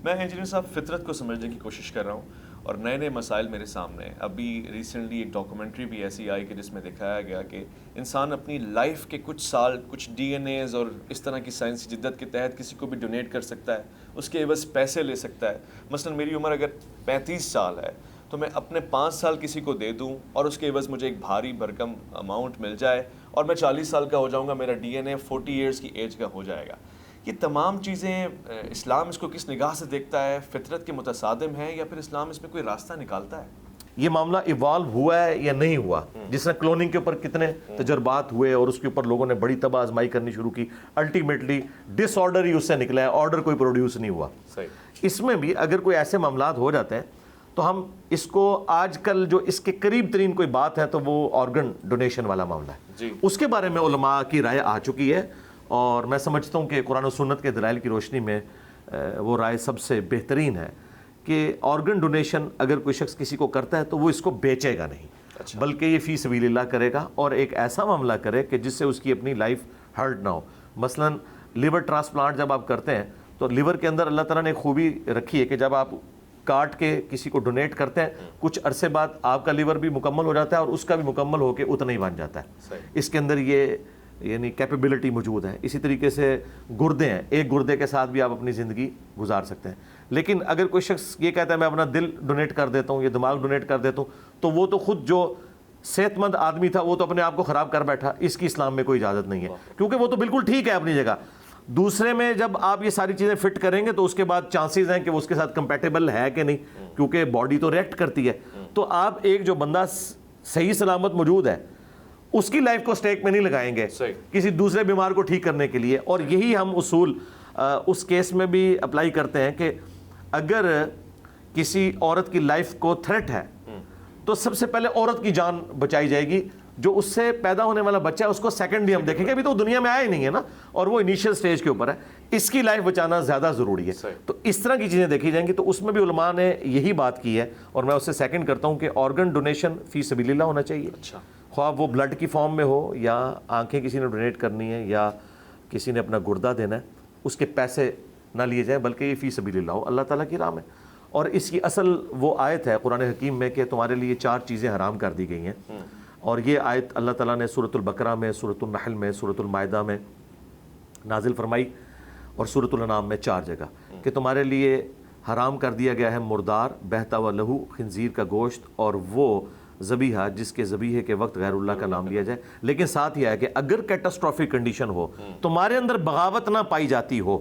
میں انجینئر صاحب فطرت کو سمجھنے کی کوشش کر رہا ہوں اور نئے نئے مسائل میرے سامنے ہیں. ابھی ریسنٹلی ایک ڈاکومنٹری بھی ایسی آئی کہ جس میں دکھایا گیا کہ انسان اپنی لائف کے کچھ سال کچھ ڈی این ایز اور اس طرح کی سائنسی جدت کے تحت کسی کو بھی ڈونیٹ کر سکتا ہے, اس کے عوض پیسے لے سکتا ہے. مثلا میری عمر اگر 35 سال ہے تو میں اپنے 5 سال کسی کو دے دوں اور اس کے عوض مجھے ایک بھاری بھرکم اماؤنٹ مل جائے اور میں 40 سال کا ہو جاؤں گا, میرا ڈی این اے 40 ایئرس کی ایج کا ہو جائے گا. یہ تمام چیزیں اسلام اس کو کس نگاہ سے دیکھتا ہے؟ فطرت کے متصادم ہے یا پھر اسلام اس میں کوئی راستہ نکالتا ہے؟ یہ معاملہ ایوالو ہوا ہے یا نہیں ہوا؟ جس طرح کلوننگ کے اوپر کتنے تجربات ہوئے اور اس کے اوپر لوگوں نے بڑی تباہ آزمائی کرنی شروع کی, الٹیمیٹلی ڈس آرڈر ہی اس سے نکلا ہے, آرڈر کوئی پروڈیوس نہیں ہوا. اس میں بھی اگر کوئی ایسے معاملات ہو جاتے ہیں تو ہم اس کو آج کل جو اس کے قریب ترین کوئی بات ہے تو وہ آرگن ڈونیشن والا معاملہ ہے. اس کے بارے میں علماء کی رائے آ چکی ہے اور میں سمجھتا ہوں کہ قرآن و سنت کے دلائل کی روشنی میں وہ رائے سب سے بہترین ہے کہ آرگن ڈونیشن اگر کوئی شخص کسی کو کرتا ہے تو وہ اس کو بیچے گا نہیں, بلکہ یہ فی سبیل اللہ کرے گا اور ایک ایسا معاملہ کرے کہ جس سے اس کی اپنی لائف ہرٹ نہ ہو. مثلا لیور ٹرانسپلانٹ جب آپ کرتے ہیں تو لیور کے اندر اللہ تعالیٰ نے ایک خوبی رکھی ہے کہ جب آپ کاٹ کے کسی کو ڈونیٹ کرتے ہیں کچھ عرصے بعد آپ کا لیور بھی مکمل ہو جاتا ہے اور اس کا بھی مکمل ہو کے اتنا ہی بن جاتا ہے. اس کے اندر یہ یعنی کیپیبلٹی موجود ہے. اسی طریقے سے گردے ہیں, ایک گردے کے ساتھ بھی آپ اپنی زندگی گزار سکتے ہیں. لیکن اگر کوئی شخص یہ کہتا ہے میں اپنا دل ڈونیٹ کر دیتا ہوں یا دماغ ڈونیٹ کر دیتا ہوں تو وہ تو خود جو صحت مند آدمی تھا وہ تو اپنے آپ کو خراب کر بیٹھا. اس کی اسلام میں کوئی اجازت نہیں ہے کیونکہ وہ تو بالکل ٹھیک ہے اپنی جگہ. دوسرے میں جب آپ یہ ساری چیزیں فٹ کریں گے تو اس کے بعد چانسز ہیں کہ وہ اس کے ساتھ کمپیٹیبل ہے کہ نہیں, کیونکہ باڈی تو ریئیکٹ کرتی ہے. تو آپ ایک جو بندہ صحیح سلامت موجود ہے اس کی لائف کو سٹیک میں نہیں لگائیں گے کسی دوسرے بیمار کو ٹھیک کرنے کے لیے. اور یہی ہم اصول اس کیس میں بھی اپلائی کرتے ہیں کہ اگر کسی عورت کی لائف کو تھریٹ ہے تو سب سے پہلے عورت کی جان بچائی جائے گی. جو اس سے پیدا ہونے والا بچہ ہے اس کو سیکنڈلی ہم دیکھیں گے, ابھی تو دنیا میں آیا ہی نہیں ہے نا اور وہ انیشیل سٹیج کے اوپر ہے, اس کی لائف بچانا زیادہ ضروری ہے. تو اس طرح کی چیزیں دیکھی جائیں گی. تو اس میں بھی علماء نے یہی بات کی ہے اور میں اس سے سیکنڈ کرتا ہوں کہ آرگن ڈونیشن فی سبیل اللہ ہونا چاہیے. خواہ وہ بلڈ کی فارم میں ہو یا آنکھیں کسی نے ڈونیٹ کرنی ہے یا کسی نے اپنا گردہ دینا ہے, اس کے پیسے نہ لیے جائیں بلکہ یہ فی سبیل اللہ ہو, اللہ تعالیٰ کی راہ میں. اور اس کی اصل وہ آیت ہے قرآن حکیم میں کہ تمہارے لیے 4 چیزیں حرام کر دی گئی ہیں. اور یہ آیت اللہ تعالیٰ نے سورۃ البقرہ میں, سورۃ النحل میں, سورۃ المائدہ میں نازل فرمائی اور سورۃ الانعام میں 4 جگہ کہ تمہارے لیے حرام کر دیا گیا ہے مردار, بہتا ہوا لہو, خنزیر کا گوشت اور وہ ذبیحہ جس کے ذبیحے کے وقت غیر اللہ کا نام لیا جائے. لیکن ساتھ یہ ہے کہ اگر کیٹاسٹرافک کنڈیشن ہو, تمہارے اندر بغاوت نہ پائی جاتی ہو,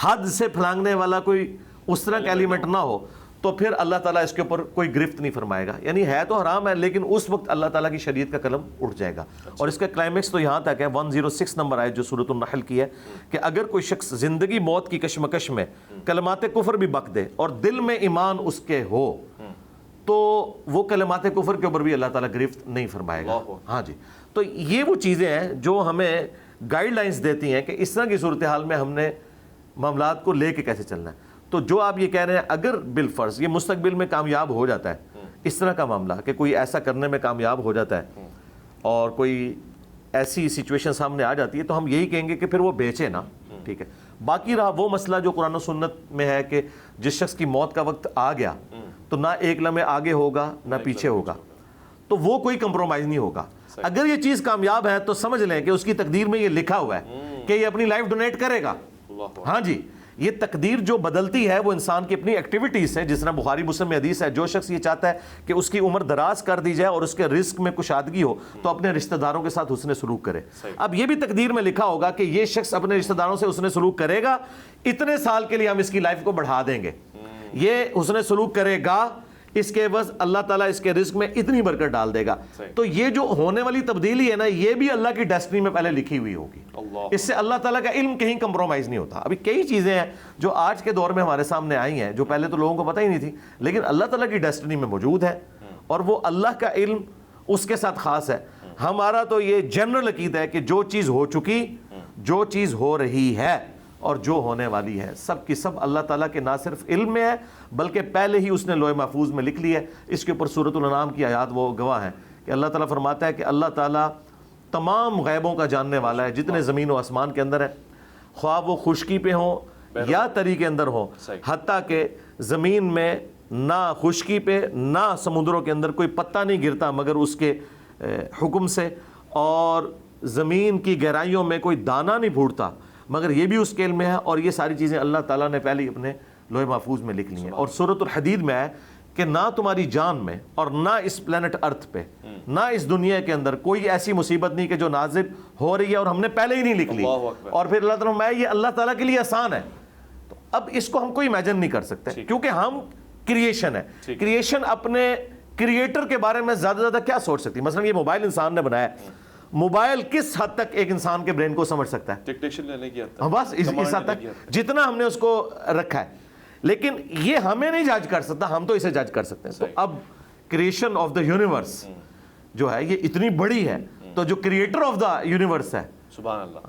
حد سے پھلانگنے والا کوئی اس طرح کا ایلیمنٹ نہ ہو, تو پھر اللہ تعالیٰ اس کے اوپر کوئی گرفت نہیں فرمائے گا. یعنی ہے تو حرام ہے لیکن اس وقت اللہ تعالیٰ کی شریعت کا قلم اٹھ جائے گا. اور اس کا کلائمیکس تو یہاں تک ہے 106 نمبر آیت جو سورۃ النحل کی ہے کہ اگر کوئی شخص زندگی موت کی کشمکش میں کلمات کفر بھی بک دے اور دل میں ایمان اس کے ہو تو وہ کلمات کفر کے اوپر بھی اللہ تعالیٰ گرفت نہیں فرمائے گا. ہاں جی, تو یہ وہ چیزیں ہیں جو ہمیں گائیڈ لائنس دیتی ہیں کہ اس طرح کی صورتحال میں ہم نے معاملات کو لے کے کیسے چلنا ہے. تو جو آپ یہ کہہ رہے ہیں اگر بالفرض یہ مستقبل میں کامیاب ہو جاتا ہے اس طرح کا معاملہ کہ کوئی ایسا کرنے میں کامیاب ہو جاتا ہے اور کوئی ایسی سچویشن سامنے آ جاتی ہے تو ہم یہی کہیں گے کہ پھر وہ بیچے نا, ٹھیک ہے. باقی رہا وہ مسئلہ جو قرآن و سنت میں ہے کہ جس شخص کی موت کا وقت آ گیا تو نہ ایک لمحے آگے ہوگا نہ پیچھے ہوگا, تو وہ کوئی کمپرومائز نہیں ہوگا. اگر یہ چیز کامیاب ہے تو سمجھ لیں کہ اس کی تقدیر میں یہ لکھا ہوا ہے کہ یہ اپنی لائف ڈونیٹ کرے گا. ہاں جی, یہ تقدیر جو بدلتی ہے وہ انسان کی اپنی ایکٹیویٹیز سے, جس طرح بخاری مسلم میں حدیث ہے جو شخص یہ چاہتا ہے کہ اس کی عمر دراز کر دی جائے اور اس کے رزق میں کشادگی ہو تو اپنے رشتہ داروں کے ساتھ حسن سلوک کرے. اب یہ بھی تقدیر میں لکھا ہوگا کہ یہ شخص اپنے رشتہ داروں سے حسن سلوک کرے گا, اتنے سال کے لیے ہم اس کی لائف کو بڑھا دیں گے. یہ حسن سلوک کرے گا, اس کے عوض اللہ تعالیٰ اس کے رزق میں اتنی برکت ڈال دے گا. تو یہ جو ہونے والی تبدیلی ہے نا یہ بھی اللہ کی ڈیسٹنی میں پہلے لکھی ہوئی ہوگی. اس سے اللہ تعالیٰ کا علم کہیں کمپرومائز نہیں ہوتا. ابھی کئی چیزیں ہیں جو آج کے دور میں ہمارے سامنے آئی ہیں جو پہلے تو لوگوں کو پتہ ہی نہیں تھی, لیکن اللہ تعالیٰ کی ڈیسٹنی میں موجود ہے اور وہ اللہ کا علم اس کے ساتھ خاص ہے. ہمارا تو یہ جنرل عقیدہ ہے کہ جو چیز ہو چکی, جو چیز ہو رہی ہے اور جو ہونے والی ہے سب کی سب اللہ تعالیٰ کے نہ صرف علم میں ہے بلکہ پہلے ہی اس نے لوح محفوظ میں لکھ لی ہے. اس کے اوپر سورۃ الانعام کی آیات وہ گواہ ہیں کہ اللہ تعالیٰ فرماتا ہے کہ اللہ تعالیٰ تمام غیبوں کا جاننے والا ہے جتنے زمین و آسمان کے اندر ہے, خواہ وہ خشکی پہ ہوں یا تری کے اندر ہوں، حتیٰ کہ زمین میں نہ خشکی پہ نہ سمندروں کے اندر کوئی پتہ نہیں گرتا مگر اس کے حکم سے، اور زمین کی گہرائیوں میں کوئی دانہ نہیں پھوٹتا مگر یہ بھی اس کے علم میں ہے، اور یہ ساری چیزیں اللہ تعالیٰ نے پہلے ہی اپنے لوح محفوظ میں لکھ لی ہیں۔ اور سورۃ الحدید میں ہے کہ نہ تمہاری جان میں اور نہ اس پلانٹ ارتھ پہ نہ اس دنیا کے اندر کوئی ایسی مصیبت نہیں کہ جو نازل ہو رہی ہے اور ہم نے پہلے ہی نہیں لکھ لی، اور پھر اللہ تعالیٰ میں یہ اللہ تعالیٰ کے لیے آسان ہے۔ تو اب اس کو ہم کوئی امیجن نہیں کر سکتے کیونکہ ہم کریشن ہے، کریشن اپنے کریٹر کے بارے میں زیادہ زیادہ کیا سوچ سکتی ہے؟ مثلا یہ موبائل انسان نے بنایا ہے، موبائل کس حد تک ایک انسان کے برین کو سمجھ سکتا ہے؟ ڈکٹیشن لینے کی حد تک، بس اس حد تک جتنا ہم نے اس کو رکھا ہے، لیکن یہ ہمیں نہیں جج کر سکتا، ہم تو اسے جج کر سکتے ہیں۔ تو اب کریشن آف دا یونیورس جو ہے یہ اتنی بڑی ہے، تو جو کریٹر آف دا یونیورس ہے سبحان اللہ،